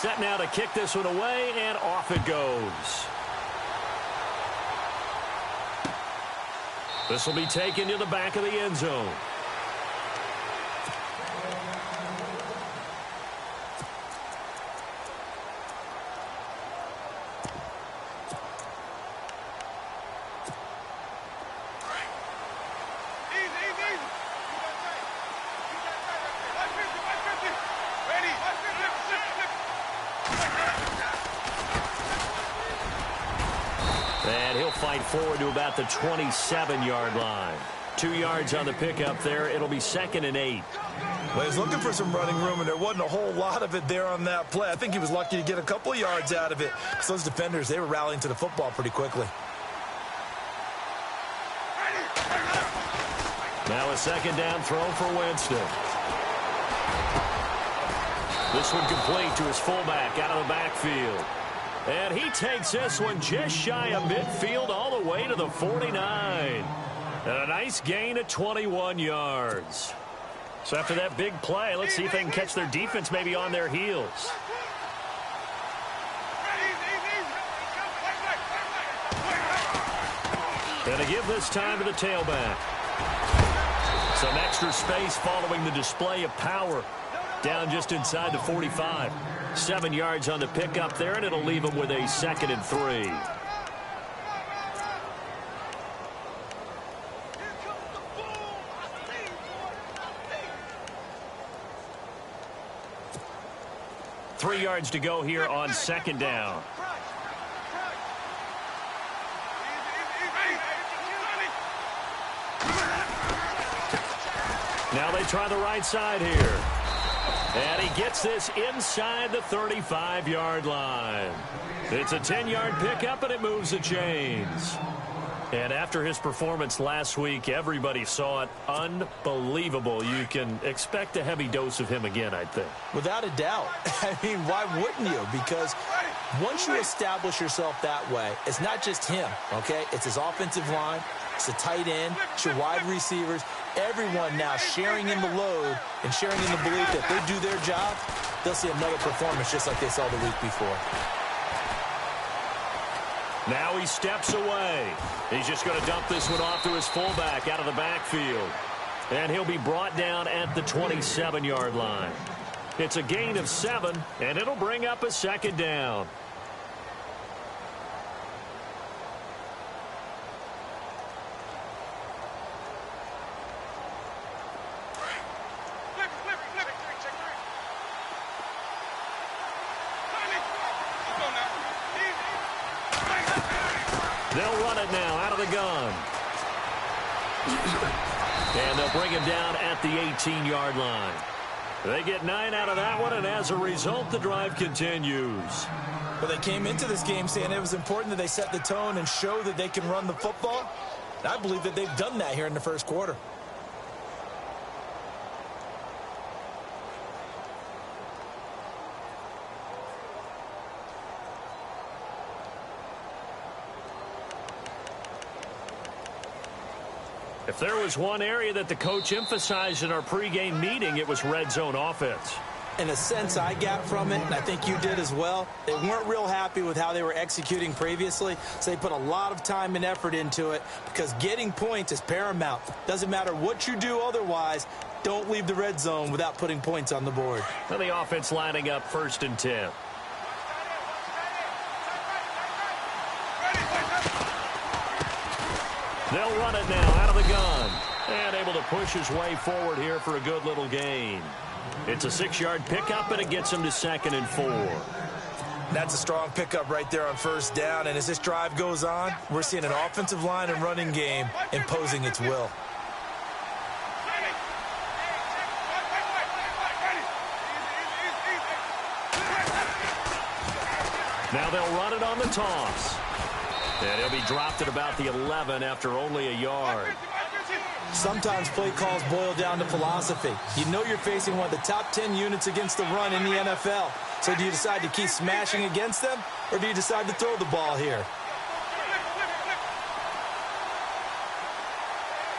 Set now to kick this one away, and off it goes. This will be taken to the back of the end zone. And he'll fight forward to about the 27-yard line. 2 yards on the pickup there. It'll be 2nd and 8. Well, he's looking for some running room, and there wasn't a whole lot of it there on that play. I think he was lucky to get a couple of yards out of it, because those defenders, they were rallying to the football pretty quickly. Now a 2nd down throw for Winston. This one complete to his fullback out of the backfield. And he takes this one just shy of midfield all the way to the 49. And a nice gain of 21 yards. So after that big play, let's see if they can catch their defense maybe on their heels. And to give this time to the tailback. Some extra space following the display of power. Down just inside the 45. 7 yards on the pickup there, and it'll leave them with a 2nd and 3. Three yards to go here on 2nd down. Now they try the right side here. And he gets this inside the 35-yard line. It's a 10-yard pickup, and it moves the chains. And after his performance last week, everybody saw it. Unbelievable. You can expect a heavy dose of him again, I think. Without a doubt. I mean, why wouldn't you? Because once you establish yourself that way, it's not just him, okay? It's his offensive line. It's the tight end. It's your wide receivers. Everyone now sharing in the load and sharing in the belief that they do their job, they'll see another performance just like they saw the week before. Now he steps away. He's just going to dump this one off to his fullback out of the backfield. And he'll be brought down at the 27-yard line. It's a gain of 7, and it'll bring up a 2nd down. They'll run it now out of the gun. And they'll bring him down at the 18-yard line. They get 9 out of that one, and as a result, the drive continues. Well, they came into this game saying it was important that they set the tone and show that they can run the football. And I believe that they've done that here in the first quarter. If there was one area that the coach emphasized in our pregame meeting, it was red zone offense. In a sense, I got from it, and I think you did as well, they weren't real happy with how they were executing previously, so they put a lot of time and effort into it because getting points is paramount. Doesn't matter what you do otherwise, don't leave the red zone without putting points on the board. Well, the offense lining up 1st and 10. They'll run it now out of the gun. And able to push his way forward here for a good little gain. It's a 6-yard pickup, and it gets him to 2nd and 4. That's a strong pickup right there on 1st down. And as this drive goes on, we're seeing an offensive line and running game imposing its will. Now they'll run it on the toss. And he'll be dropped at about the 11 after only a yard. Sometimes play calls boil down to philosophy. You know you're facing one of the top 10 units against the run in the NFL. So do you decide to keep smashing against them, or do you decide to throw the ball here?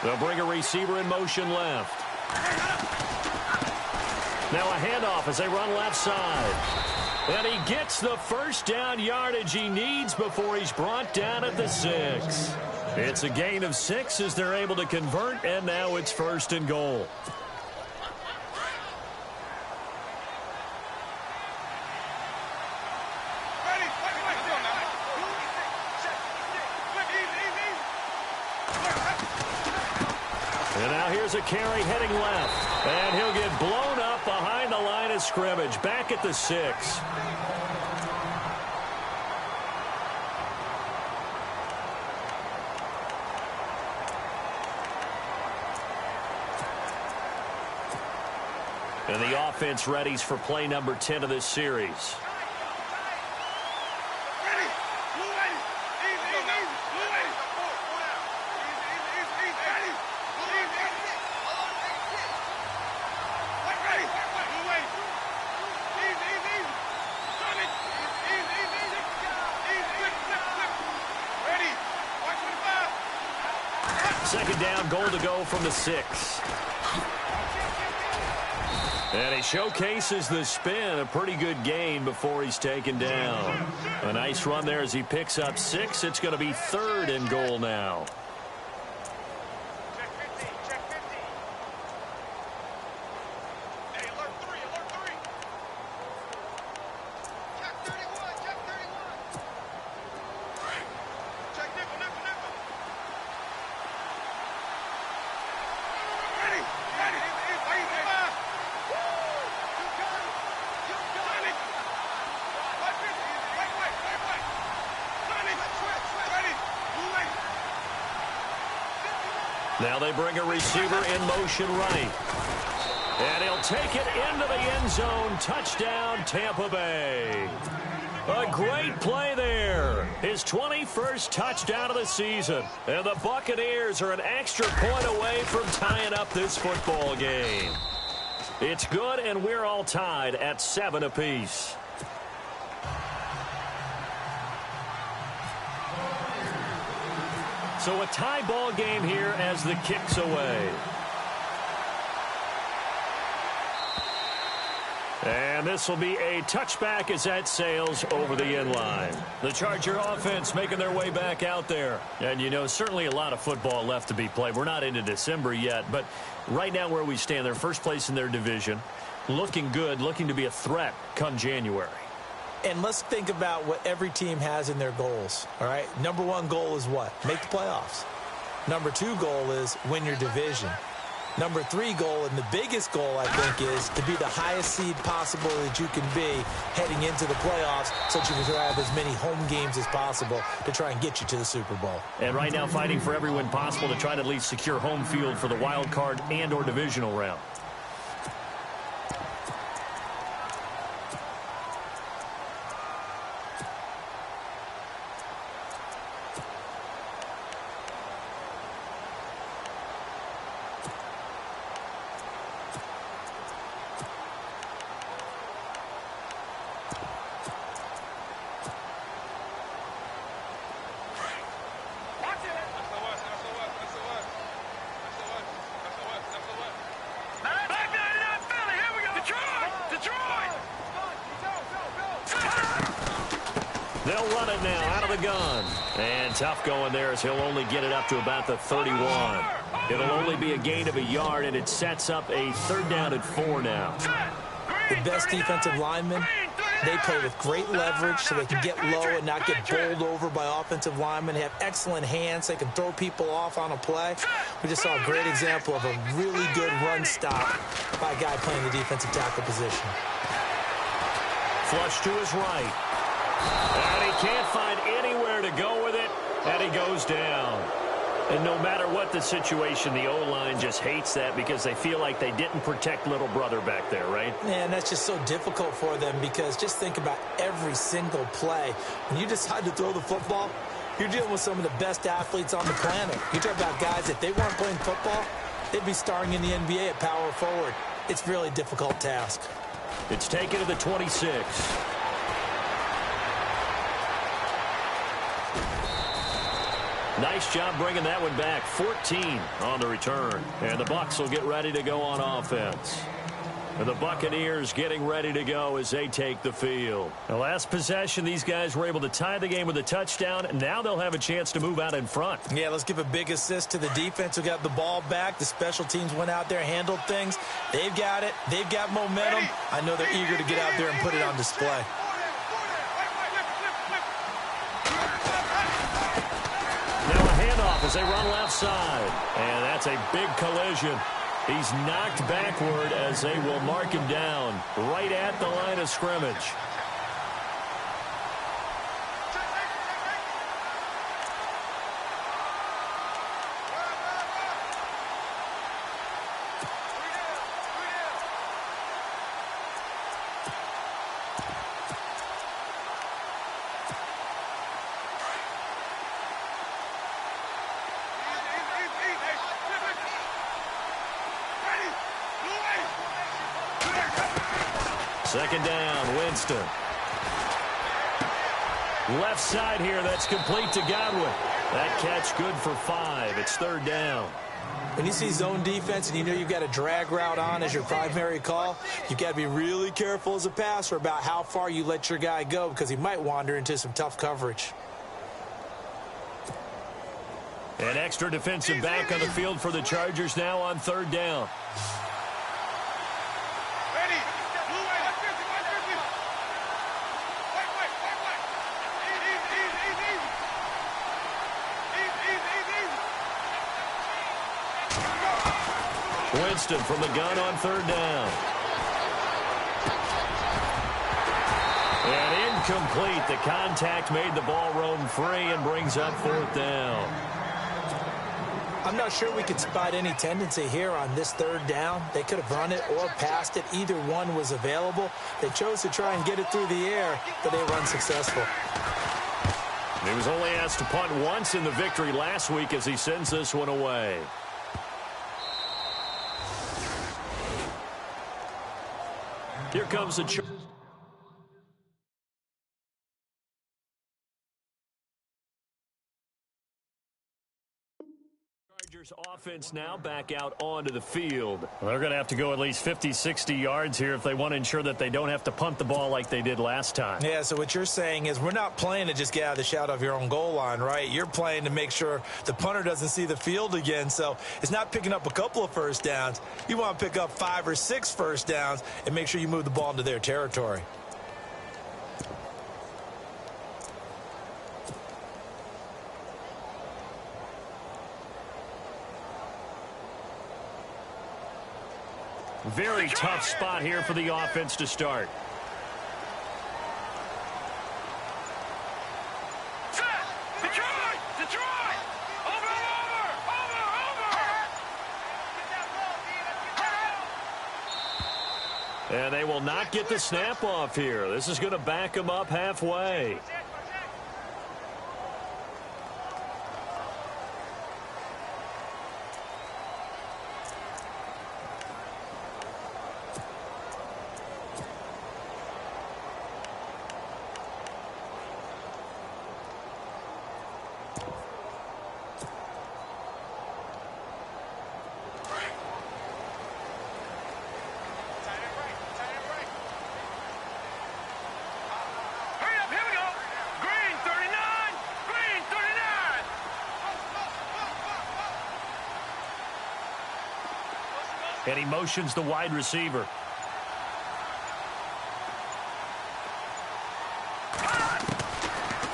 They'll bring a receiver in motion left. Now a handoff as they run left side. And he gets the first down yardage he needs before he's brought down at the 6. It's a gain of 6 as they're able to convert, and now it's 1st and goal. And now here's a carry heading left. And he'll get blown up behind the line of scrimmage. Back at the 6. And the offense readies for play number 10 of this series. Second down, goal to go from the 6. And he showcases the spin, a pretty good gain before he's taken down. A nice run there as he picks up 6. It's going to be 3rd and goal now. Now they bring a receiver in motion right. And he'll take it into the end zone. Touchdown, Tampa Bay. A great play there. His 21st touchdown of the season. And the Buccaneers are an extra point away from tying up this football game. It's good, and we're all tied at 7 apiece. So a tie ball game here as the kick's away. And this will be a touchback as that sails over the end line. The Charger offense making their way back out there. And, you know, certainly a lot of football left to be played. We're not into December yet, but right now where we stand, they're first place in their division. Looking good, looking to be a threat come January. And let's think about what every team has in their goals, all right? Number 1 goal is what? Make the playoffs. Number 2 goal is win your division. Number 3 goal, and the biggest goal, I think, is to be the highest seed possible that you can be heading into the playoffs so that you can have as many home games as possible to try and get you to the Super Bowl. And right now fighting for every win possible to try to at least secure home field for the wild card and or divisional round. They'll run it now out of the gun. And tough going there as he'll only get it up to about the 31. It'll only be a gain of a yard, and it sets up a 3rd down and 4 now. The best defensive linemen, they play with great leverage so they can get low and not get bowled over by offensive linemen. They have excellent hands. They can throw people off on a play. We just saw a great example of a really good run stop by a guy playing the defensive tackle position. Flush to his right. And he can't find anywhere to go with it, and he goes down. And no matter what the situation, the O-line just hates that because they feel like they didn't protect little brother back there, right? Man, that's just so difficult for them because just think about every single play. When you decide to throw the football, you're dealing with some of the best athletes on the planet. You talk about guys, if they weren't playing football, they'd be starring in the NBA at power forward. It's a really difficult task. It's taken to the 26. Nice job bringing that one back. 14 on the return. And the Bucs will get ready to go on offense. And the Buccaneers getting ready to go as they take the field. The last possession, these guys were able to tie the game with a touchdown, and now they'll have a chance to move out in front. Yeah, let's give a big assist to the defense who got the ball back. The special teams went out there, handled things. They've got it. They've got momentum. I know they're eager to get out there and put it on display. Now a handoff as they run left side. And that's a big collision. He's knocked backward as they will mark him down right at the line of scrimmage. Second down, Winston. Left side here, that's complete to Godwin. That catch good for 5. It's third down. When you see zone defense and you know you've got a drag route on as your primary call, you've got to be really careful as a passer about how far you let your guy go because he might wander into some tough coverage. An extra defensive back on the field for the Chargers now on third down. Winston from the gun on third down. And incomplete. The contact made the ball roam free and brings up fourth down. I'm not sure we could spot any tendency here on this third down. They could have run it or passed it. Either one was available. They chose to try and get it through the air, but they were unsuccessful. He was only asked to punt once in the victory last week as he sends this one away. Here comes the Chargers offense now back out onto the field. Well, they're going to have to go at least 50, 60 yards here if they want to ensure that they don't have to punt the ball like they did last time. Yeah, so what you're saying is we're not playing to just get out of the shadow of your own goal line, right? You're playing to make sure the punter doesn't see the field again. So it's not picking up a couple of first downs. You want to pick up 5 or 6 first downs and make sure you move the ball into their territory. Very tough spot here for the offense to start. And they will not get the snap off here. This is going to back them up halfway. And he motions the wide receiver.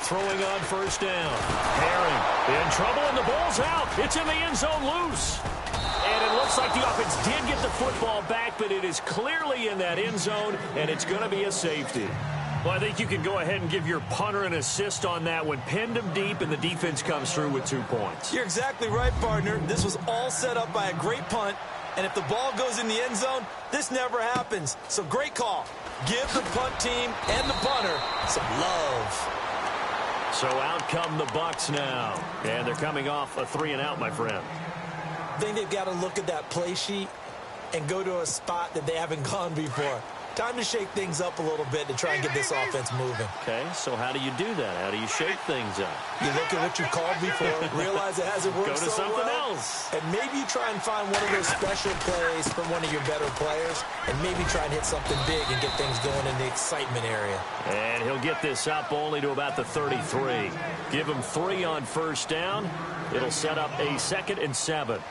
Throwing on first down. Herring in trouble, and the ball's out. It's in the end zone loose. And it looks like the offense did get the football back, but it is clearly in that end zone, and it's going to be a safety. Well, I think you can go ahead and give your punter an assist on that one. Pinned him deep, and the defense comes through with 2 points. You're exactly right, partner. This was all set up by a great punt. And if the ball goes in the end zone, this never happens. So great call. Give the punt team and the punter some love. So out come the Bucs now. And they're coming off a 3-and-out, my friend. I think they've got to look at that play sheet and go to a spot that they haven't gone before. Time to shake things up a little bit to try and get this offense moving. Okay, so how do you do that? How do you shake things up? You look at what you called before, realize it hasn't worked so well. Go to something else. And maybe you try and find one of those special plays from one of your better players, and maybe try and hit something big and get things going in the excitement area. And he'll get this up only to about the 33. Give him 3 on first down. It'll set up a 2nd and 7.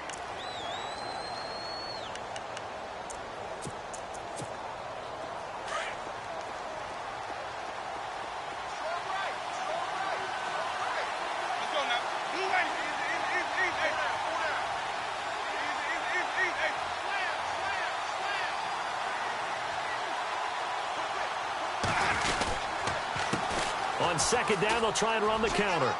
On 2nd down, they'll try and run the counter.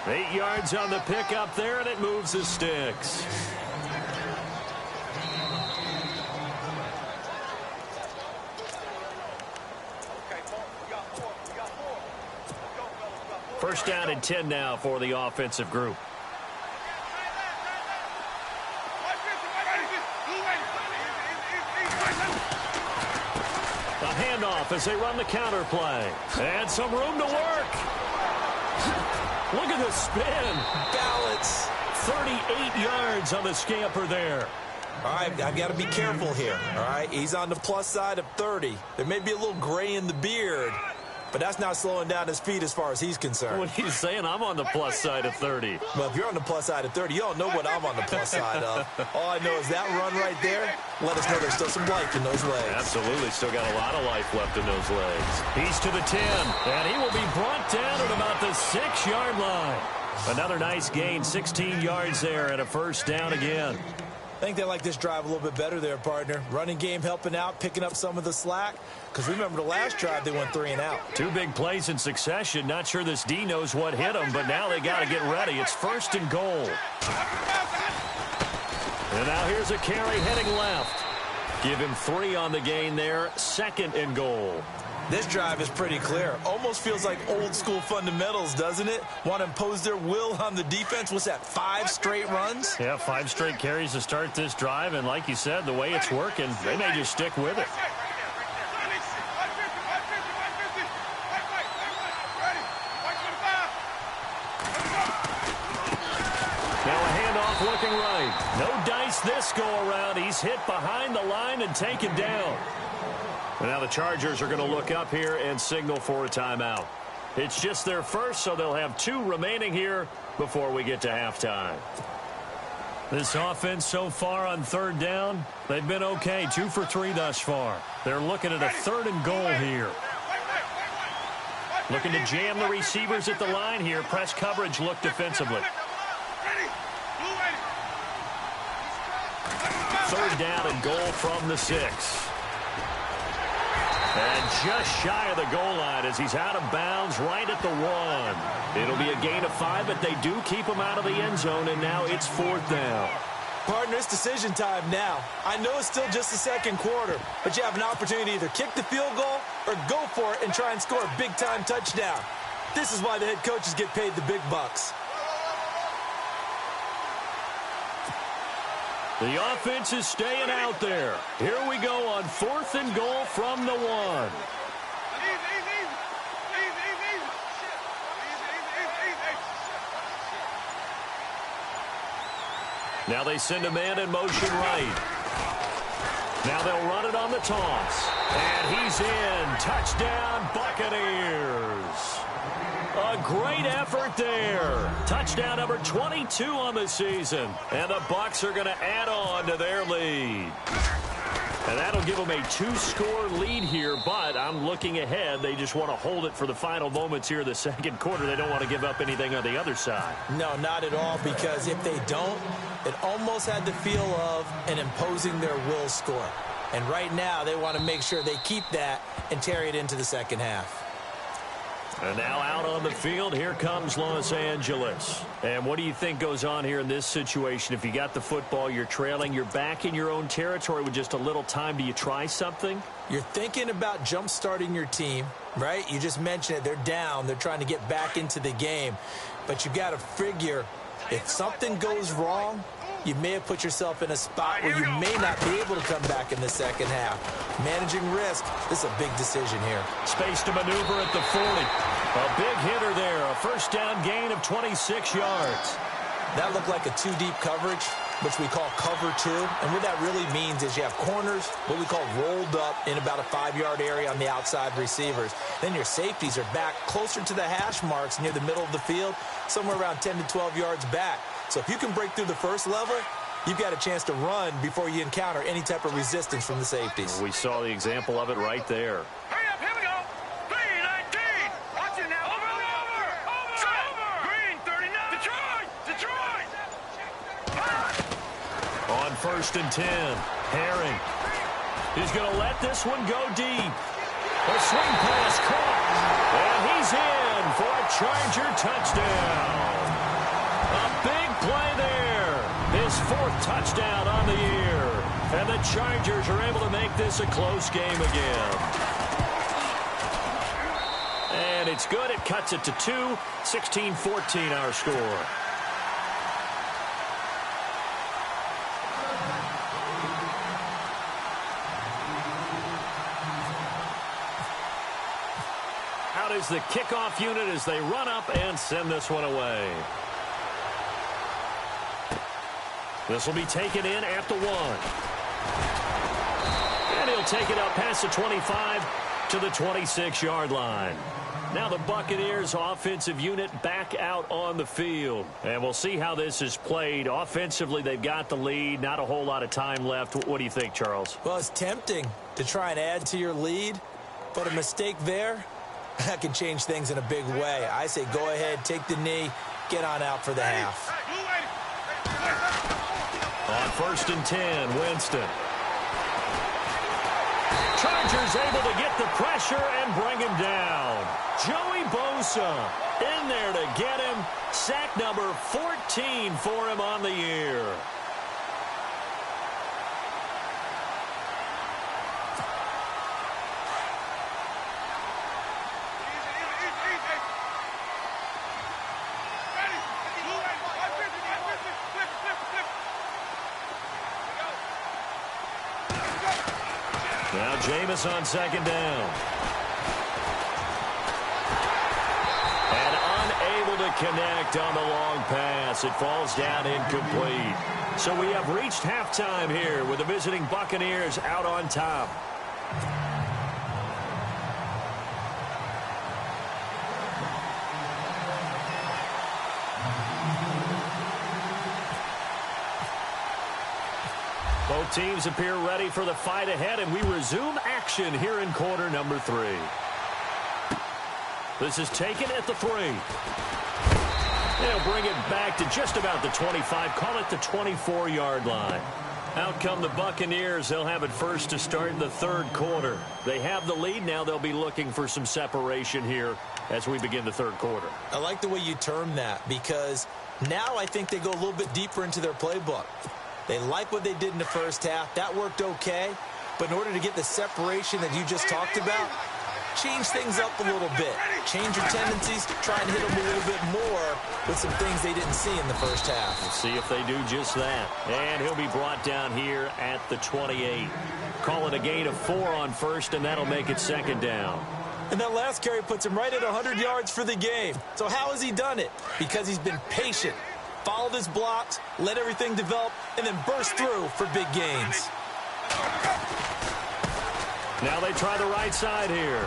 8 yards on the pickup there, and it moves the sticks. First down and 10 now for the offensive group. A handoff as they run the counter play. And some room to work. Look at the spin. Balance. 38 yards on the scamper there. All right, I've got to be careful here. All right, he's on the plus side of 30. There may be a little gray in the beard, but that's not slowing down his feet as far as he's concerned. What he's saying, I'm on the plus side of 30. Well, if you're on the plus side of 30, you don't know what I'm on the plus side of. All I know is that run right there, let us know there's still some life in those legs. Absolutely, still got a lot of life left in those legs. He's to the 10, and he will be brought down at about the 6-yard line. Another nice gain, 16 yards there, and a first down again. I think they like this drive a little bit better there, partner. Running game helping out, picking up some of the slack. Because remember, the last drive, they went 3 and out. 2 big plays in succession. Not sure this D knows what hit them, but now they got to get ready. It's 1st and goal. And now here's a carry heading left. Give him 3 on the gain there. 2nd and goal. This drive is pretty clear. Almost feels like old school fundamentals, doesn't it? Want to impose their will on the defense. What's that, 5 straight runs? Yeah, 5 straight carries to start this drive. And like you said, the way it's working, they may just stick with it. Now a handoff looking right. No dice this go around. He's hit behind the line and taken down. And now the Chargers are going to look up here and signal for a timeout. It's just their first, so they'll have 2 remaining here before we get to halftime. This offense so far on 3rd down, they've been okay. 2 for 3 thus far. They're looking at a 3rd and goal here. Looking to jam the receivers at the line here. Press coverage look defensively. 3rd down and goal from the 6. And just shy of the goal line as he's out of bounds right at the 1. It'll be a gain of 5, but they do keep him out of the end zone, and now it's 4th down. Partner, it's decision time now. I know it's still just the 2nd quarter, but you have an opportunity to either kick the field goal or go for it and try and score a big-time touchdown. This is why the head coaches get paid the big bucks. The offense is staying out there. Here we go on 4th and goal from the 1. Now they send a man in motion right. Now they'll run it on the toss. And he's in. Touchdown, Buccaneers. A great effort there. Touchdown number 22 on the season. And the Bucs are going to add on to their lead. And that'll give them a 2-score lead here, but I'm looking ahead. They just want to hold it for the final moments here in the 2nd quarter. They don't want to give up anything on the other side. No, not at all, because if they don't, it almost had the feel of an imposing their will score. And right now, they want to make sure they keep that and carry it into the 2nd half. And now out on the field, here comes Los Angeles. And what do you think goes on here in this situation? If you got the football, you're trailing, you're back in your own territory with just a little time. Do you try something? You're thinking about jump-starting your team, right? You just mentioned it. They're down. They're trying to get back into the game. But you got to figure, if something goes wrong, you may have put yourself in a spot where you may not be able to come back in the second half. Managing risk, this is a big decision here. Space to maneuver at the 40. A big hitter there, a first down gain of 26 yards. That looked like a two-deep coverage, which we call cover two. And what that really means is you have corners, what we call rolled up in about a 5-yard area on the outside receivers. Then your safeties are back closer to the hash marks near the middle of the field, somewhere around 10 to 12 yards back. So if you can break through the first level, you've got a chance to run before you encounter any type of resistance from the safeties. We saw the example of it right there. Hurry up, here we go. 319. Watch it now. Over. Green, 39. Detroit. On 1st and 10, Herring. He's going to let this one go deep. A swing pass caught. And he's in for a Charger touchdown. A big play there. His 4th touchdown on the year. And the Chargers are able to make this a close game again. And it's good. It cuts it to 2. 16-14 our score. Out is the kickoff unit as they run up and send this one away. This will be taken in at the 1. And he'll take it up past the 25 to the 26-yard line. Now the Buccaneers offensive unit back out on the field. And we'll see how this is played. Offensively, they've got the lead. Not a whole lot of time left. What do you think, Charles? Well, it's tempting to try and add to your lead, but a mistake there, that can change things in a big way. I say go ahead, take the knee, get on out for the half. On 1st and 10, Winston. Chargers able to get the pressure and bring him down. Joey Bosa in there to get him. Sack number 14 for him on the year. Now Jameis on 2nd down. And unable to connect on the long pass. It falls down incomplete. So we have reached halftime here with the visiting Buccaneers out on top. Both teams appear ready for the fight ahead, and we resume action here in quarter number 3. This is taken at the 3. They'll bring it back to just about the 25, call it the 24-yard line. Out come the Buccaneers. They'll have it first to start in the 3rd quarter. They have the lead. Now they'll be looking for some separation here as we begin the 3rd quarter. I like the way you term that, because now I think they go a little bit deeper into their playbook. They like what they did in the first half. That worked okay. But in order to get the separation that you just talked about, change things up a little bit. Change your tendencies. Try and hit them a little bit more with some things they didn't see in the first half. We'll see if they do just that. And he'll be brought down here at the 28. Call it a gain of 4 on 1st, and that'll make it 2nd down. And that last carry puts him right at 100 yards for the game. So how has he done it? Because he's been patient. Followed his blocks, let everything develop, and then burst through for big gains. Now they try the right side here.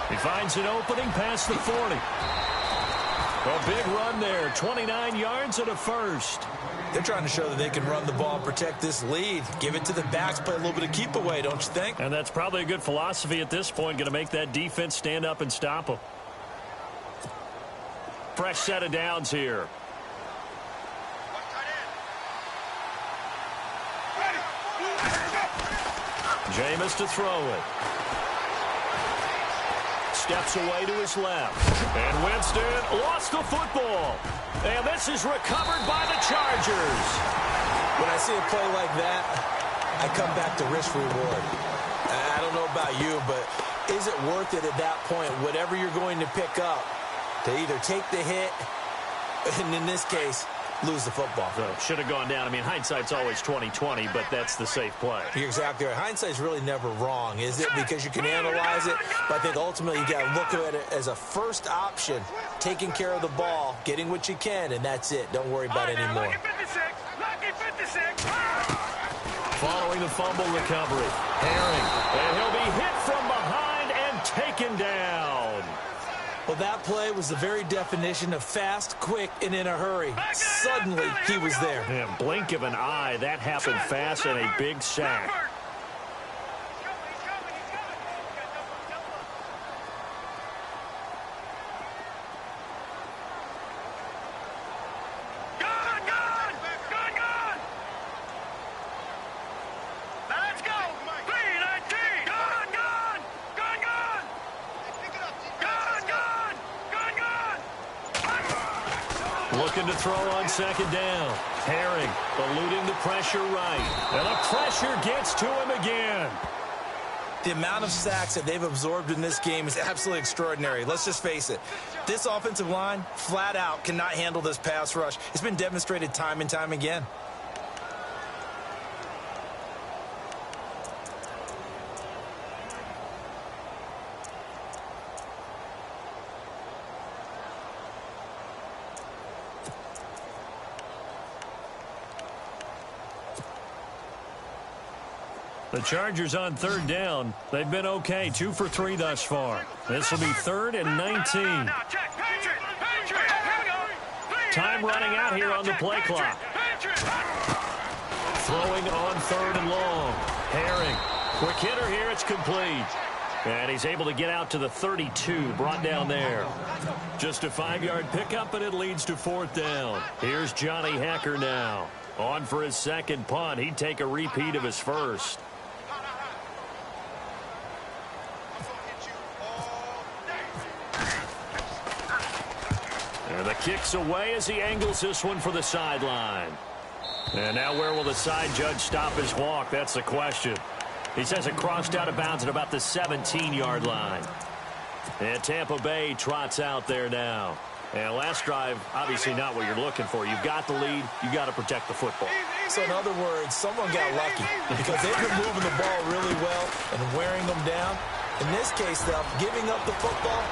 He finds an opening past the 40. A big run there, 29 yards and a first. They're trying to show that they can run the ball and protect this lead. Give it to the backs, play a little bit of keep away, don't you think? And that's probably a good philosophy at this point, going to make that defense stand up and stop them. Fresh set of downs here. Jameis to throw it. Steps away to his left. And Winston lost the football. And this is recovered by the Chargers. When I see a play like that, I come back to risk-reward. I don't know about you, but is it worth it at that point, whatever you're going to pick up, to either take the hit, and in this case, lose the football. So should have gone down. I mean, hindsight's always 20/20, but that's the safe play. You're exactly right. Hindsight's really never wrong, is it? Because you can analyze it, but I think ultimately you got to look at it as a first option, taking care of the ball, getting what you can, and that's it. Don't worry about it anymore. Following the fumble recovery, Herring, and he'll be hit from behind and taken down. Well, that play was the very definition of fast, quick, and in a hurry. Suddenly, he was there. Yeah, blink of an eye, that happened fast, and a big sack. Looking to throw on second down. Herring eluding the pressure right. And the pressure gets to him again. The amount of sacks that they've absorbed in this game is absolutely extraordinary. Let's just face it. This offensive line, flat out, cannot handle this pass rush. It's been demonstrated time and time again. The Chargers on third down. They've been okay, 2 for 3 thus far. This will be 3rd and 19. Time running out here on the play clock. Throwing on 3rd and long. Herring, quick hitter here, it's complete. And he's able to get out to the 32, brought down there. Just a 5-yard pickup, and it leads to 4th down. Here's Johnny Hekker now. On for his second punt. He'd take a repeat of his first. And the kick's away as he angles this one for the sideline. And now where will the side judge stop his walk? That's the question. He says it crossed out of bounds at about the 17-yard line. And Tampa Bay trots out there now. And last drive, obviously not what you're looking for. You've got the lead. You've got to protect the football. So in other words, someone got lucky because they've been moving the ball really well and wearing them down. In this case, though, giving up the football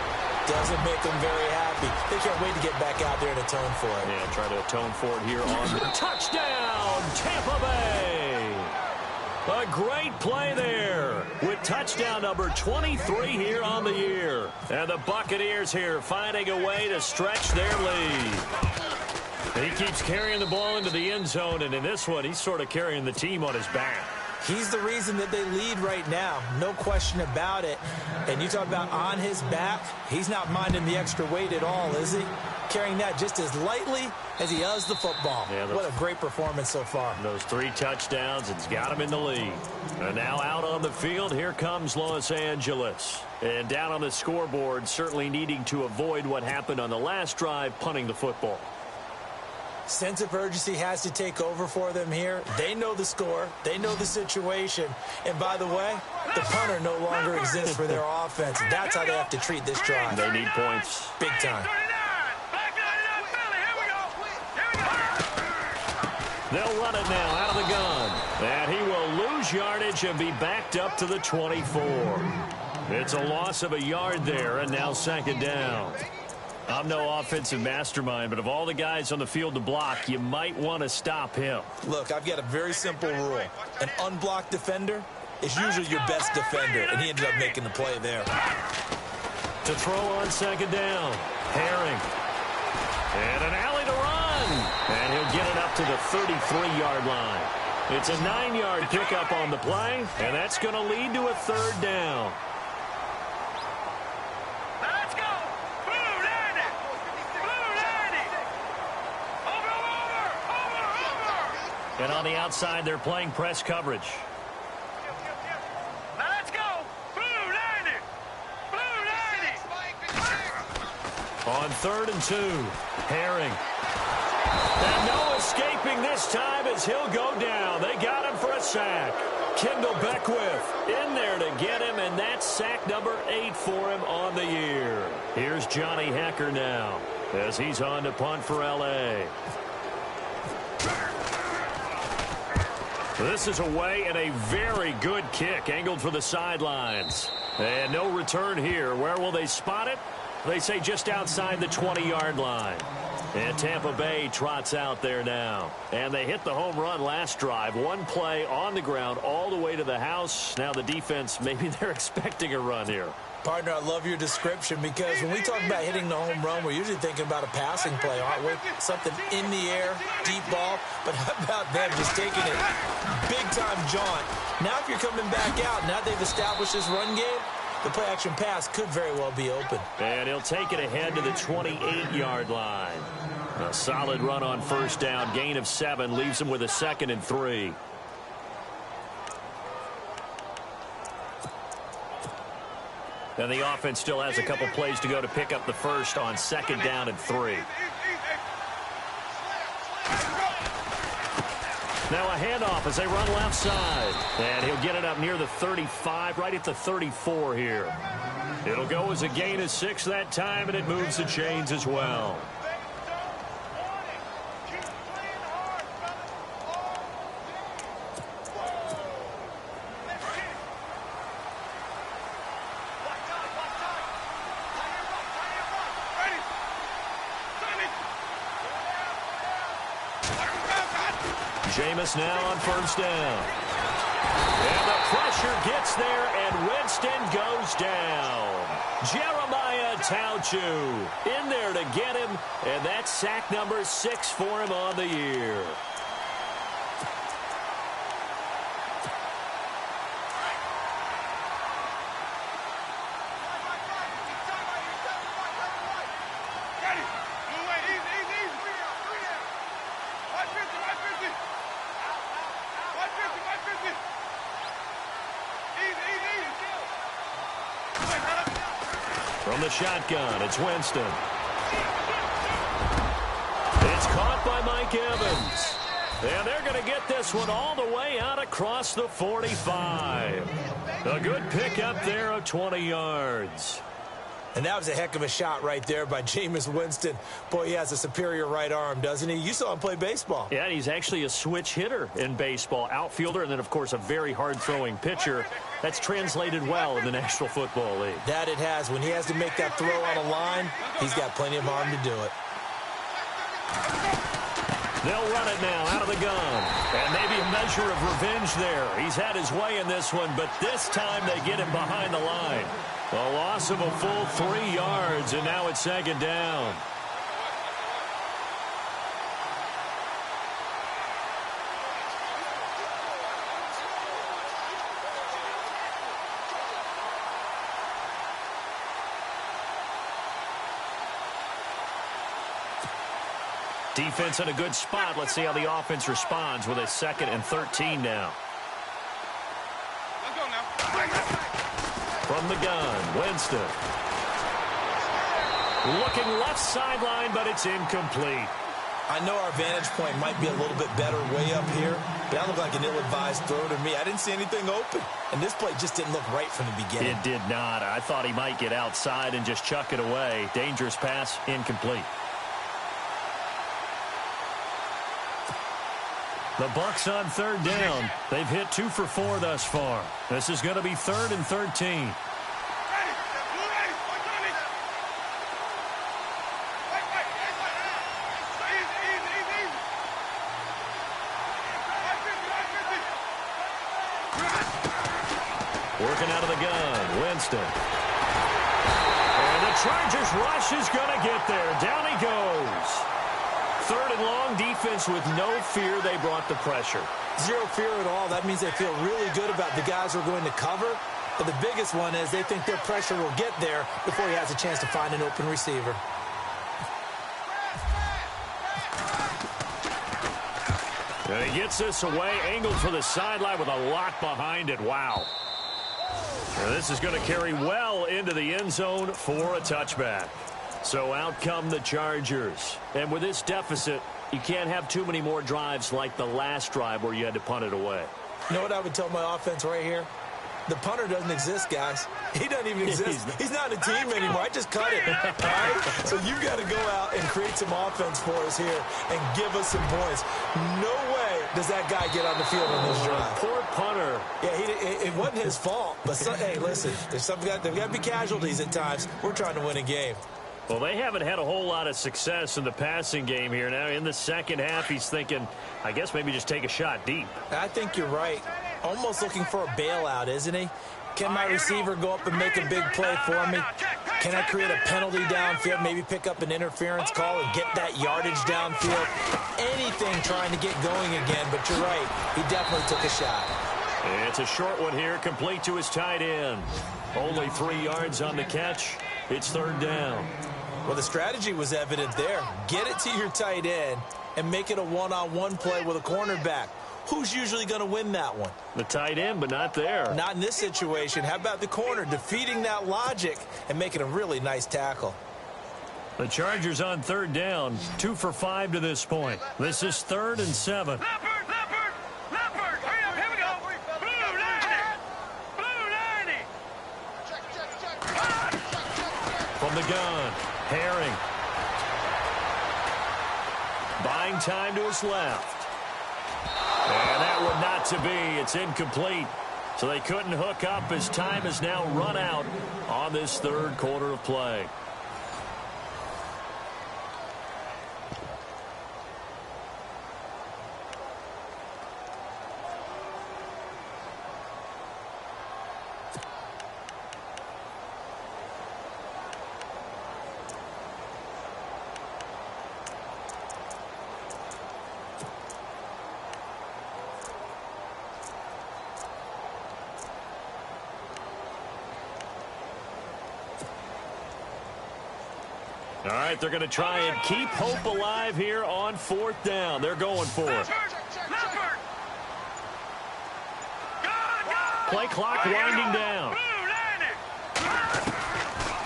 doesn't make them very happy. They can't wait to get back out there and atone for it. Yeah, try to atone for it here on the touchdown, Tampa Bay. A great play there with touchdown number 23 here on the year. And the Buccaneers here finding a way to stretch their lead. He keeps carrying the ball into the end zone, and in this one, he's sort of carrying the team on his back. He's the reason that they lead right now. No question about it. And you talk about on his back, he's not minding the extra weight at all, is he? Carrying that just as lightly as he does the football. Yeah, what a great performance so far. Those 3 touchdowns, it's got him in the lead. And now out on the field, here comes Los Angeles. And down on the scoreboard, certainly needing to avoid what happened on the last drive, punting the football. Sense of urgency has to take over for them here. They know the score. They know the situation. And by the way, the punter no longer exists for their offense. That's how they have to treat this drive. They need points. Big time. They'll run it now out of the gun. And he will lose yardage and be backed up to the 24. It's a loss of a yard there, and now 2nd down. I'm no offensive mastermind, but of all the guys on the field to block, you might want to stop him. Look, I've got a very simple rule. An unblocked defender is usually your best defender, and he ended up making the play there. To throw on 2nd down, Herring. And an alley to run. And he'll get it up to the 33-yard line. It's a 9-yard pickup on the play, and that's going to lead to a 3rd down. And on the outside, they're playing press coverage. Let's go. Blue 90. Blue 90. On 3rd and 2, Herring. And no escaping this time as he'll go down. They got him for a sack. Kendall Beckwith in there to get him, and that's sack number 8 for him on the year. Here's Johnny Hekker now as he's on to punt for L.A. This is away and a very good kick angled for the sidelines. And no return here. Where will they spot it? They say just outside the 20-yard line. And Tampa Bay trots out there now. And they hit the home run last drive. One play on the ground all the way to the house. Now the defense, maybe they're expecting a run here. Partner, I love your description because when we talk about hitting the home run, we're usually thinking about a passing play, aren't we? Something in the air, deep ball. But how about them just taking it big-time jaunt? Now if you're coming back out, now they've established this run game, the play-action pass could very well be open. And he'll take it ahead to the 28-yard line. A solid run on first down, gain of 7, leaves him with a 2nd and 3. And the offense still has a couple plays to go to pick up the first on 2nd down and 3. Now a handoff as they run left side. And he'll get it up near the 35, right at the 34 here. It'll go as a gain of 6 that time, and it moves the chains as well. Jameis now on first down. And the pressure gets there, and Winston goes down. Jeremiah Tauchu in there to get him, and that's sack number 6 for him on the year. From the shotgun, it's Winston. It's caught by Mike Evans. And they're going to get this one all the way out across the 45. A good pickup there of 20 yards. And that was a heck of a shot right there by Jameis Winston. Boy, he has a superior right arm, doesn't he? You saw him play baseball. Yeah, he's actually a switch hitter in baseball. Outfielder, and then, of course, a very hard-throwing pitcher. That's translated well in the National Football League. That it has. When he has to make that throw on a line, he's got plenty of arm to do it. They'll run it now out of the gun. And maybe a measure of revenge there. He's had his way in this one, but this time they get him behind the line. A loss of a full 3 yards, and now it's 2nd down. Defense in a good spot. Let's see how the offense responds with a 2nd and 13 now. Let's go now. From the gun, Winston. Looking left sideline, but it's incomplete. I know our vantage point might be a little bit better way up here, but that looked like an ill-advised throw to me. I didn't see anything open, and this play just didn't look right from the beginning. It did not. I thought he might get outside and just chuck it away. Dangerous pass, incomplete. The Bucs on 3rd down. They've hit 2 for 4 thus far. This is going to be 3rd and 13. Working out of the gun, Winston. And the Chargers rush is going to get there. Down he goes. 3rd and long, defense with no fear. They brought the pressure. Zero fear at all. That means they feel really good about the guys who are going to cover. But the biggest one is they think their pressure will get there before he has a chance to find an open receiver. And he gets this away, angled for the sideline with a lot behind it. Wow. And this is going to carry well into the end zone for a touchback. So out come the Chargers. And with this deficit, you can't have too many more drives like the last drive where you had to punt it away. You know what I would tell my offense right here? The punter doesn't exist, guys. He doesn't even exist. He's not a team anymore. I just cut it. All right? So you've got to go out and create some offense for us here and give us some points. No way does that guy get on the field on this drive. Poor punter. Yeah, it wasn't his fault. But, hey, listen, there's got to be casualties at times. We're trying to win a game. Well, they haven't had a whole lot of success in the passing game here. Now, in the second half, he's thinking, I guess maybe just take a shot deep. I think you're right. Almost looking for a bailout, isn't he? Can my receiver go up and make a big play for me? Can I create a penalty downfield, maybe pick up an interference call and get that yardage downfield? Anything trying to get going again, but you're right. He definitely took a shot. It's a short one here, complete to his tight end. Only 3 yards on the catch. It's third down. Well, the strategy was evident there. Get it to your tight end and make it a one-on-one play with a cornerback. Who's usually going to win that one? The tight end, but not there. Not in this situation. How about the corner defeating that logic and making a really nice tackle? The Chargers on third down, 2 for 5 to this point. This is 3rd and 7. Leopard! Hurry up, here we go! Blue 90! Blue 90! From the gun, Herring. Buying time to his left. And that one not to be. It's incomplete. So they couldn't hook up as time has now run out on this third quarter of play. All right, they're going to try and keep hope alive here on 4th down. They're going for it. Play clock winding down.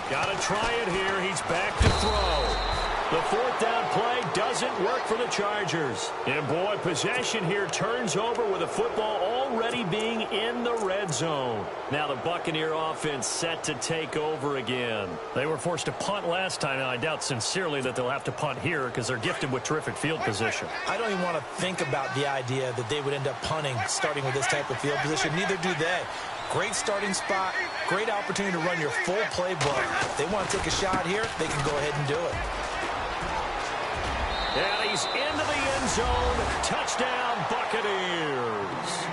Got to try it here. He's back to throw. The 4th down play doesn't work for the Chargers. And, boy, possession here turns over with the football already being in the red zone. Now the Buccaneer offense set to take over again. They were forced to punt last time, and I doubt sincerely that they'll have to punt here because they're gifted with terrific field position. I don't even want to think about the idea that they would end up punting starting with this type of field position. Neither do they. Great starting spot, great opportunity to run your full playbook. If they want to take a shot here, they can go ahead and do it. And he's into the end zone. Touchdown, Buccaneers.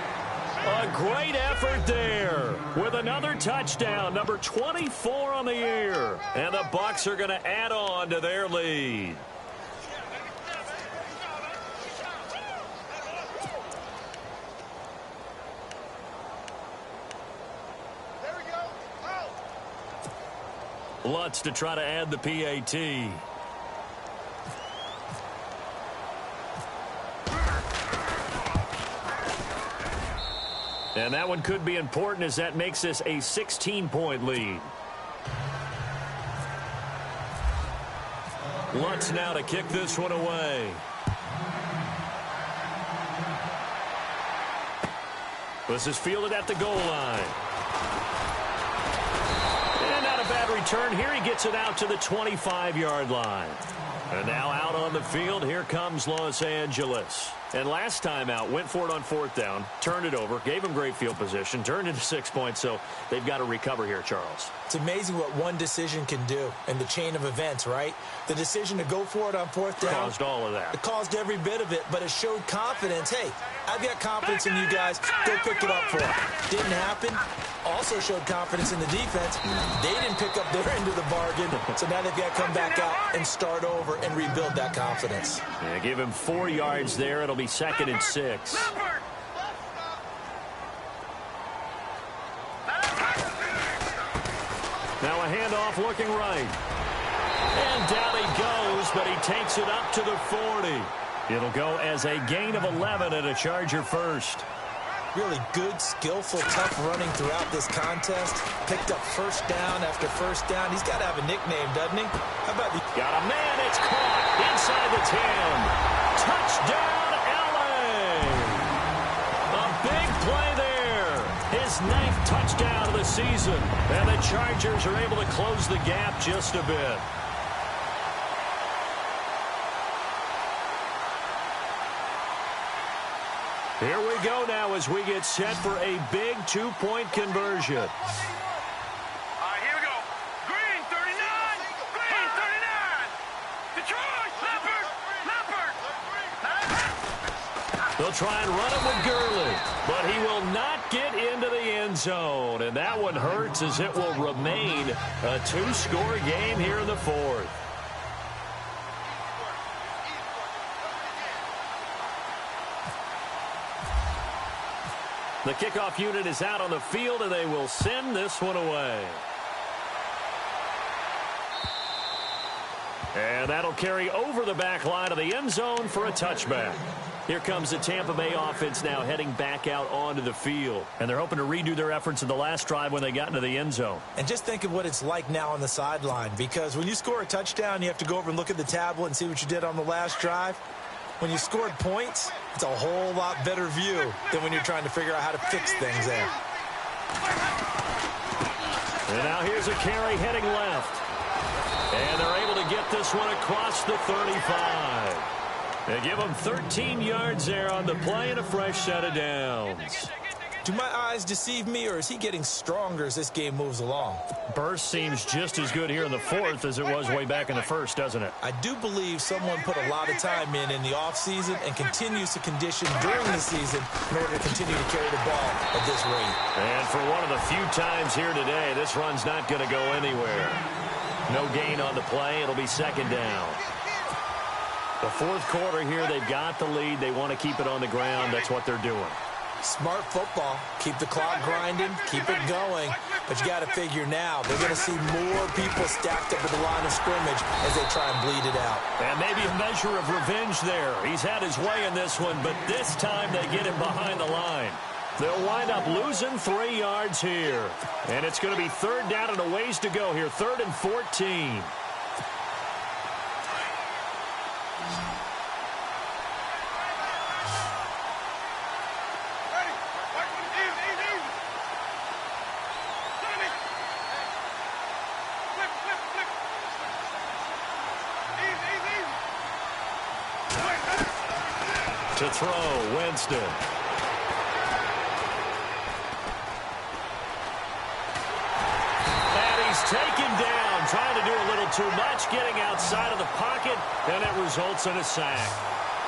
A great effort there with another touchdown, number 24 on the year. And the Bucs are going to add on to their lead. Lutz to try to add the PAT. And that one could be important as that makes this a 16-point lead. Lutz now to kick this one away. This is fielded at the goal line. And not a bad return here. He gets it out to the 25-yard line. And now out on the field, here comes Los Angeles. And last time out, went for it on 4th down, turned it over, gave him great field position, turned it to 6 points, so they've got to recover here, Charles. It's amazing what one decision can do in the chain of events, right? The decision to go for it on 4th down. Caused all of that. It caused every bit of it, but it showed confidence. Hey, I've got confidence in you guys. Go pick it up for them. Didn't happen. Also showed confidence in the defense. They didn't pick up their end of the bargain, so now they've got to come back out and start over and rebuild that confidence. Yeah, give him 4 yards there. It'll be 2nd and 6. Now a handoff looking right. And down he goes, but he takes it up to the 40. It'll go as a gain of 11 and a Charger first. Really good, skillful, tough running throughout this contest. Picked up first down after first down. He's got to have a nickname, doesn't he? How about the... Got a man. It's caught inside the 10. Touchdown, LA. A big play there. His 9th touchdown of the season. And the Chargers are able to close the gap just a bit. Here we go now as we get set for a big two-point conversion. All right, here we go. Green, 39. Green, 39. Detroit, Leopard. They'll try and run it with Gurley, but he will not get into the end zone. And that one hurts as it will remain a two-score game here in the fourth. The kickoff unit is out on the field, and they will send this one away. And that'll carry over the back line of the end zone for a touchback. Here comes the Tampa Bay offense now heading back out onto the field. And they're hoping to redo their efforts in the last drive when they got into the end zone. And just think of what it's like now on the sideline, because when you score a touchdown, you have to go over and look at the tablet and see what you did on the last drive. When you scored points, it's a whole lot better view than when you're trying to figure out how to fix things there. And now here's a carry heading left. And they're able to get this one across the 35. They give him 13 yards there on the play and a fresh set of downs. Do my eyes deceive me, or is he getting stronger as this game moves along? Burst seems just as good here in the fourth as it was way back in the first, doesn't it? I do believe someone put a lot of time in the offseason and continues to condition during the season in order to continue to carry the ball at this rate. And for one of the few times here today, this run's not going to go anywhere. No gain on the play. It'll be second down. The fourth quarter here, they've got the lead. They want to keep it on the ground. That's what they're doing. Smart football. Keep the clock grinding, keep it going. But you got to figure now, they're going to see more people stacked up at the line of scrimmage as they try and bleed it out. And maybe a measure of revenge there. He's had his way in this one, but this time they get him behind the line. They'll wind up losing 3 yards here. And it's going to be third down and a ways to go here. 3rd and 14. To throw, Winston. And he's taken down, trying to do a little too much, getting outside of the pocket, and it results in a sack.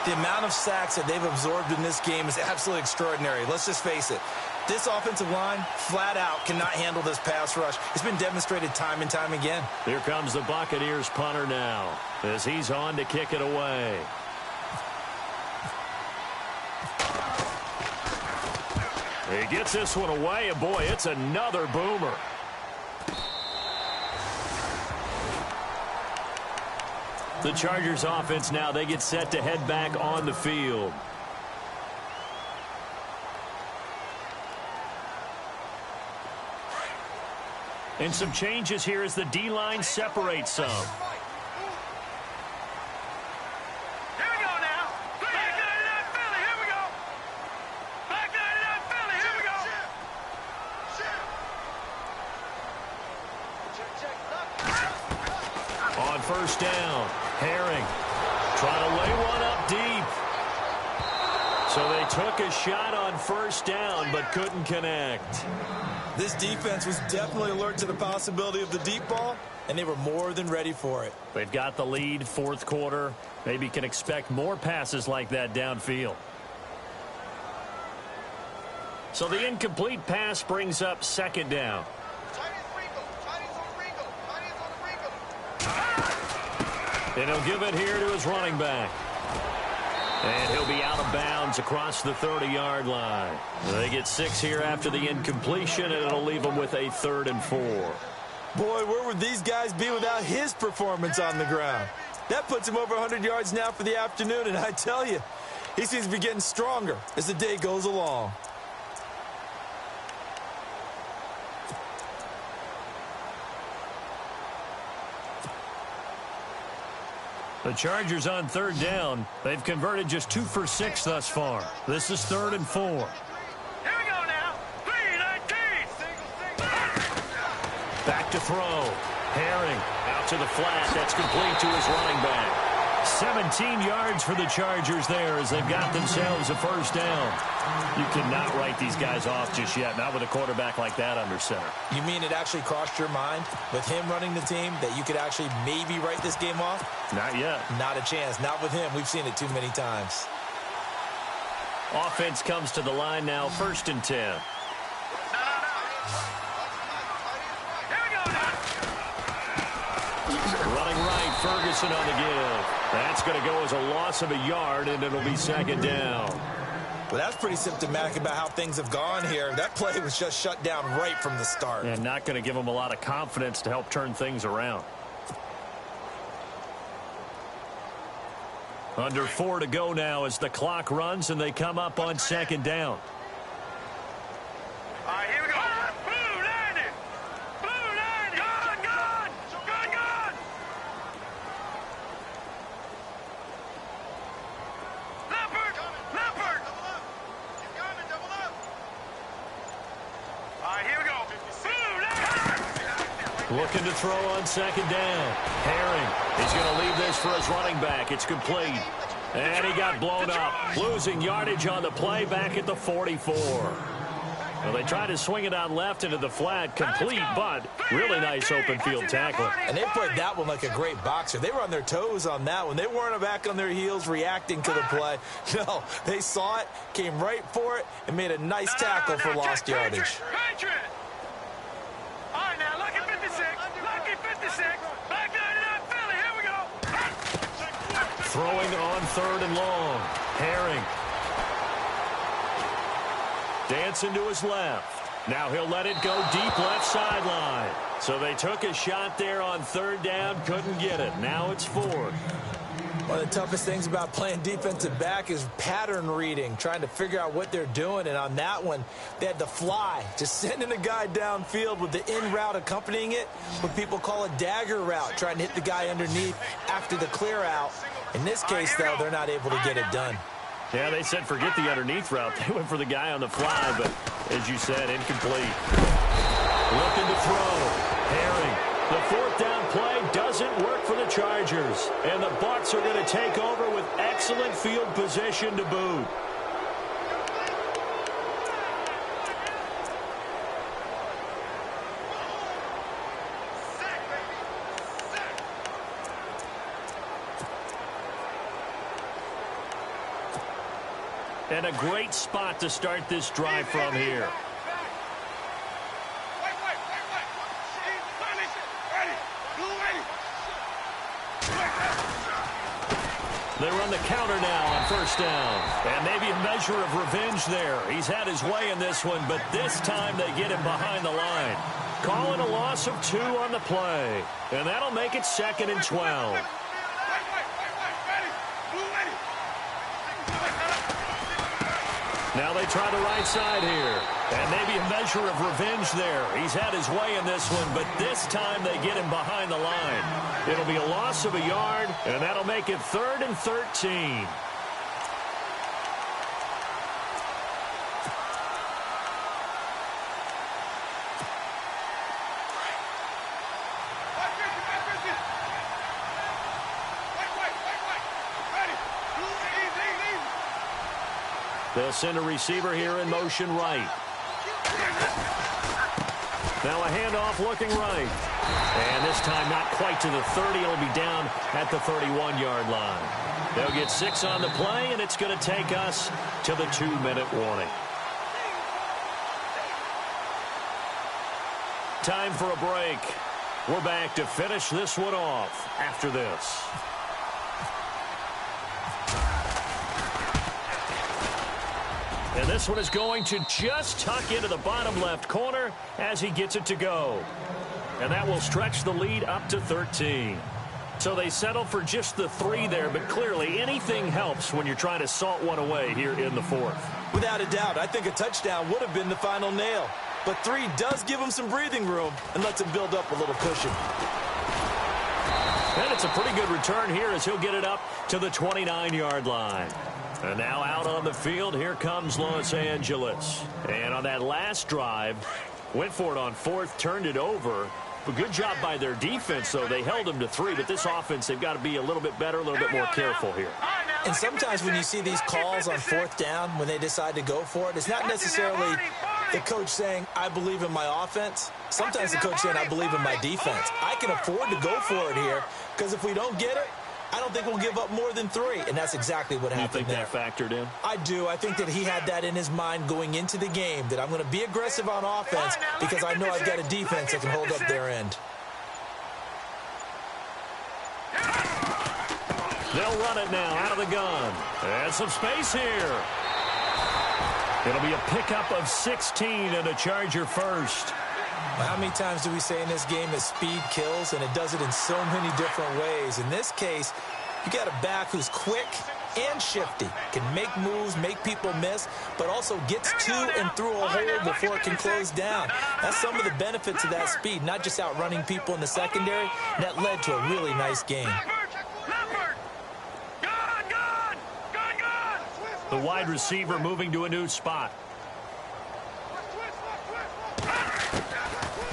The amount of sacks that they've absorbed in this game is absolutely extraordinary. Let's just face it. This offensive line, flat out, cannot handle this pass rush. It's been demonstrated time and time again. Here comes the Buccaneers punter now, as he's on to kick it away. He gets this one away, and boy, it's another boomer. The Chargers offense now, they get set to head back on the field. And some changes here as the D-line separates some. On first down, Herring trying to lay one up deep. So they took a shot on first down but couldn't connect. This defense was definitely alert to the possibility of the deep ball, and they were more than ready for it. They've got the lead, fourth quarter. Maybe can expect more passes like that downfield. So the incomplete pass brings up second down. And he'll give it here to his running back. And he'll be out of bounds across the 30-yard line. They get 6 here after the incompletion, and it'll leave them with a 3rd and 4. Boy, where would these guys be without his performance on the ground? That puts him over 100 yards now for the afternoon, and I tell you, he seems to be getting stronger as the day goes along. The Chargers on third down. They've converted just 2 for 6 thus far. This is 3rd and 4. Here we go now. 3-19. Back to throw. Herring out to the flat. That's complete to his running back. 17 yards for the Chargers there as they've got themselves a first down. You cannot write these guys off just yet, not with a quarterback like that under center. You mean it actually crossed your mind with him running the team that you could actually maybe write this game off? Not yet. Not a chance. Not with him. We've seen it too many times. Offense comes to the line now, 1st and 10. Running right, Ferguson on the give. That's going to go as a loss of a yard, and it'll be 2nd down. Well, that's pretty symptomatic about how things have gone here. That play was just shut down right from the start. And not going to give them a lot of confidence to help turn things around. Under 4 to go now as the clock runs, and they come up on 2nd down. All right, here we go. Blue 90. Blue 90. Gone, gone. Gone, gone. Leopard. Leopard. Keep coming, double up. All right, here we go. Blue 90. Looking to throw on 2nd down. Herring is going to leave this for his running back. It's complete. And he got blown up. Losing yardage on the play back at the 44. Well, they tried to swing it out left into the flat. Complete, but really nice open field tackling. And they played that one like a great boxer. They were on their toes on that one. They weren't back on their heels reacting to the play. No, they saw it, came right for it, and made a nice tackle for lost yardage. Patriot. All right, now, lucky 56. Lucky 56. Black 99 Philly. Here we go. Throwing on 3rd and long. Herring. Dancing to his left. Now he'll let it go deep left sideline. So they took a shot there on 3rd down. Couldn't get it. Now it's 4th. One of the toughest things about playing defensive back is pattern reading, trying to figure out what they're doing. And on that one, they had to fly, just sending a guy downfield with the in route accompanying it, what people call a dagger route, trying to hit the guy underneath after the clear out. In this case, though, they're not able to get it done. Yeah, they said forget the underneath route. They went for the guy on the fly, but as you said, incomplete. Looking to throw. Herring. The 4th down play doesn't work for the Chargers. And the Bucs are going to take over with excellent field position to boot. And a great spot to start this drive from here. They run the counter now on 1st down. And maybe a measure of revenge there. He's had his way in this one, but this time they get him behind the line. Calling a loss of 2 on the play. And that'll make it 2nd and 12. Now they try the right side here. And maybe a measure of revenge there. He's had his way in this one, but this time they get him behind the line. It'll be a loss of a yard, and that'll make it 3rd and 13. They'll send a receiver here in motion right. Now a handoff looking right. And this time not quite to the 30. It'll be down at the 31-yard line. They'll get 6 on the play, and it's going to take us to the 2-minute warning. Time for a break. We're back to finish this one off after this. And this one is going to just tuck into the bottom left corner as he gets it to go. And that will stretch the lead up to 13. So they settle for just the 3 there, but clearly anything helps when you're trying to salt one away here in the 4th. Without a doubt, I think a touchdown would have been the final nail. But 3 does give him some breathing room and lets him build up a little cushion. And it's a pretty good return here as he'll get it up to the 29-yard line. And now out on the field, here comes Los Angeles. And on that last drive, went for it on 4th, turned it over. A good job by their defense, though. They held them to 3, but this offense, they've got to be a little bit better, a little bit more careful here. And sometimes when you see these calls on 4th down, when they decide to go for it, it's not necessarily the coach saying, I believe in my offense. Sometimes the coach saying, I believe in my defense. I can afford to go for it here, because if we don't get it, I don't think we'll give up more than 3, and that's exactly what happened there. You think that factored in? I do. I think that he had that in his mind going into the game, that I'm going to be aggressive on offense because I know I've got a defense that can hold up their end. They'll run it now out of the gun. And some space here. It'll be a pickup of 16 and a Charger first. Well, how many times do we say in this game that speed kills, and it does it in so many different ways? In this case, you got a back who's quick and shifty, can make moves, make people miss, but also gets to and through a hole before it can close down. That's some of the benefits of that speed, not just outrunning people in the secondary. That led to a really nice game. The wide receiver moving to a new spot.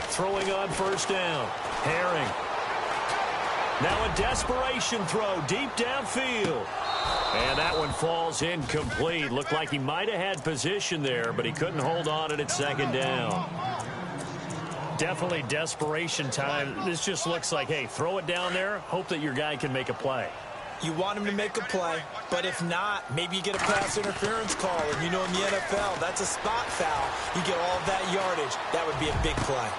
Throwing on 1st down. Herring. Now a desperation throw deep downfield. And that one falls incomplete. Looked like he might have had position there, but he couldn't hold on it at 2nd down. Definitely desperation time. This just looks like, hey, throw it down there, hope that your guy can make a play. You want him to make a play, but if not, maybe you get a pass interference call, and you know in the NFL, that's a spot foul. You get all of that yardage. That would be a big play.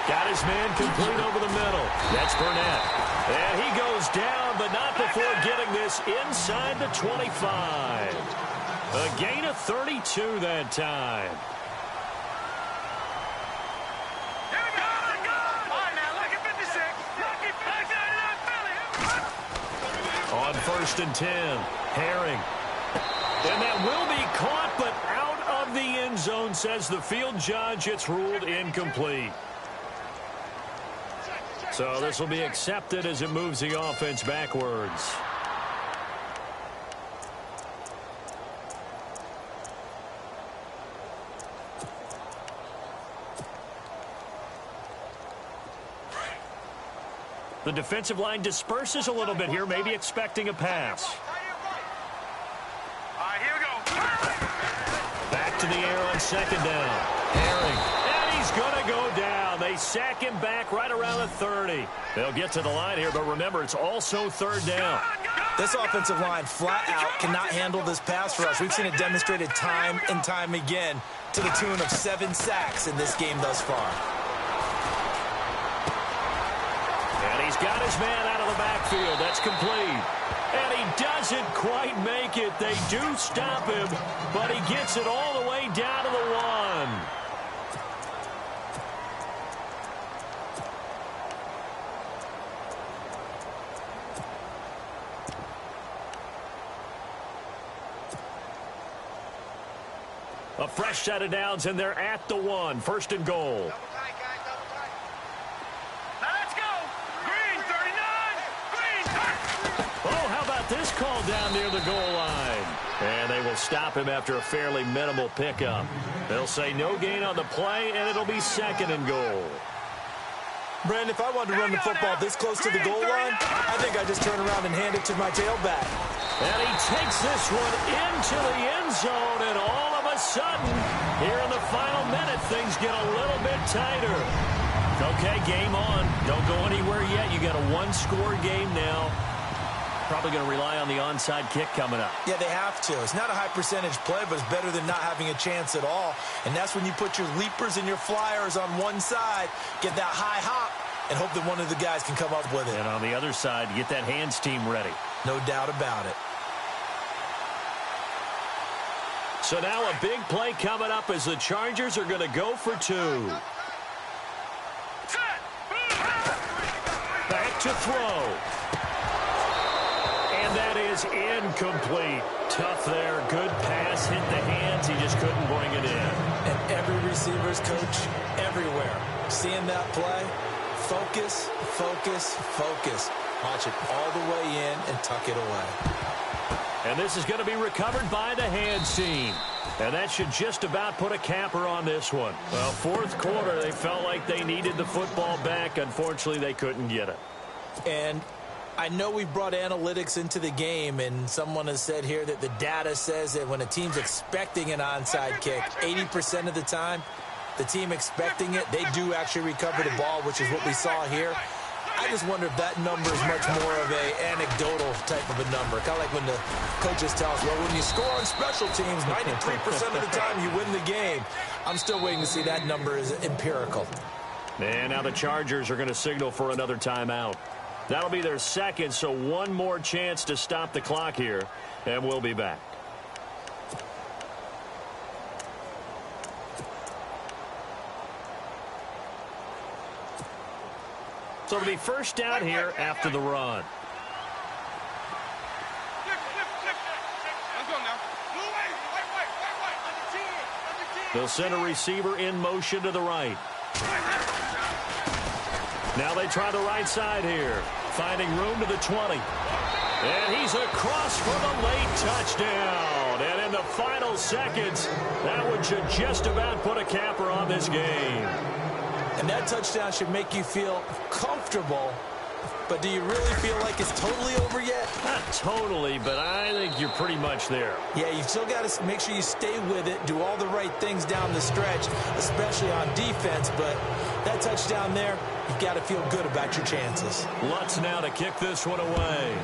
Got his man complete over the middle. That's Burnett. And he goes down, but not before getting this inside the 25. A gain of 32 that time. On 1st and 10, Herring. And that will be caught, but out of the end zone, says the field judge. It's ruled incomplete. So this will be accepted as it moves the offense backwards. The defensive line disperses a little bit here, maybe expecting a pass. All right, here we go. Back to the air on 2nd down. Herring. And he's going to go down. They sack him back right around the 30. They'll get to the line here, but remember, it's also 3rd down. This offensive line flat out cannot handle this pass rush. We've seen it demonstrated time and time again to the tune of 7 sacks in this game thus far. And he's got his man out of the backfield. That's complete. And he doesn't quite make it. They do stop him, but he gets it all the way down to the 1. A fresh set of downs, and they're at the 1. 1st and goal. This call down near the goal line. And they will stop him after a fairly minimal pickup. They'll say no gain on the play, and it'll be 2nd and goal. Brandon, if I wanted to run the football this close to the goal line, I think I just turn around and hand it to my tailback. And he takes this one into the end zone, and all of a sudden, here in the final minute, things get a little bit tighter. Okay, game on. Don't go anywhere yet. You got a 1-score game now. Probably going to rely on the onside kick coming up. Yeah, they have to. It's not a high percentage play, but it's better than not having a chance at all. And that's when you put your leapers and your flyers on one side, get that high hop, and hope that one of the guys can come up with it. And on the other side, get that hands team ready. No doubt about it. So now a big play coming up as the Chargers are going to go for 2. Back to throw. That is incomplete. Tough there. Good pass. Hit the hands. He just couldn't bring it in. And every receiver's coach everywhere. Seeing that play, focus, focus, focus. Watch it all the way in and tuck it away. And this is going to be recovered by the hands team. And that should just about put a capper on this one. Well, fourth quarter, they felt like they needed the football back. Unfortunately, they couldn't get it. And I know we brought analytics into the game, and someone has said here that the data says that when a team's expecting an onside kick, 80% of the time, the team expecting it, they do actually recover the ball, which is what we saw here. I just wonder if that number is much more of a anecdotal type of a number. Kind of like when the coaches tell us, well, when you score on special teams, 93% of the time you win the game. I'm still waiting to see that number is empirical. And now the Chargers are going to signal for another timeout. That'll be their second, so one more chance to stop the clock here, and we'll be back. So it'll be first down here after the run. They'll send a receiver in motion to the right. Now they try the right side here, finding room to the 20. And he's across for the late touchdown. And in the final seconds, that one should just about put a capper on this game. And that touchdown should make you feel comfortable. But do you really feel like it's totally over yet? Not totally, but I think you're pretty much there. Yeah, you've still got to make sure you stay with it, do all the right things down the stretch, especially on defense. But that touchdown there, you've got to feel good about your chances. Lutz now to kick this one away.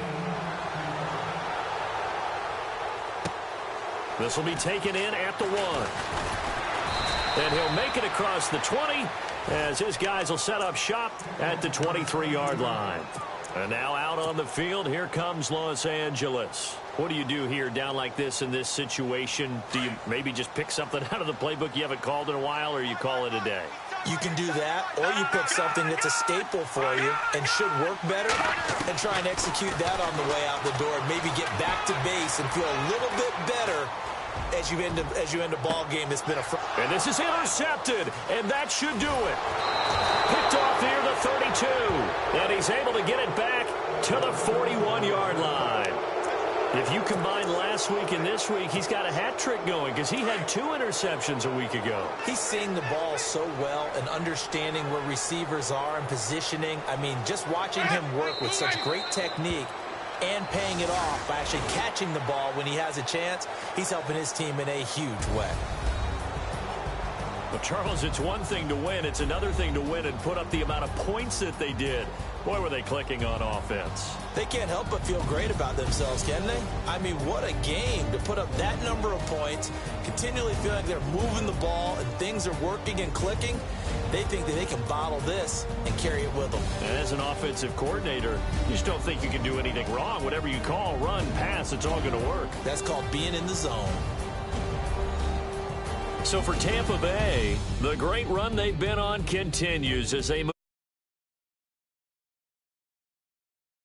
This will be taken in at the 1. And he'll make it across the 20 as his guys will set up shop at the 23-yard line. And now out on the field, here comes Los Angeles. What do you do here down like this in this situation? Do you maybe just pick something out of the playbook you haven't called in a while, or you call it a day? You can do that, or you pick something that's a staple for you and should work better and try and execute that on the way out the door and maybe get back to base and feel a little bit better as you end a ball game that's been a and this is intercepted, and that should do it. Picked off here the 32, and he's able to get it back to the 41-yard line. If you combine last week and this week, he's got a hat trick going because he had 2 interceptions a week ago. He's seeing the ball so well and understanding where receivers are and positioning. I mean, just watching him work with such great technique and paying it off by actually catching the ball when he has a chance, he's helping his team in a huge way. Well, Charles, it's one thing to win. It's another thing to win and put up the amount of points that they did. Boy, were they clicking on offense. They can't help but feel great about themselves, can they? I mean, what a game to put up that number of points, continually feel like they're moving the ball and things are working and clicking. They think that they can bottle this and carry it with them. And as an offensive coordinator, you just don't think you can do anything wrong. Whatever you call, run, pass, it's all going to work. That's called being in the zone. So for Tampa Bay, the great run they've been on continues as they move.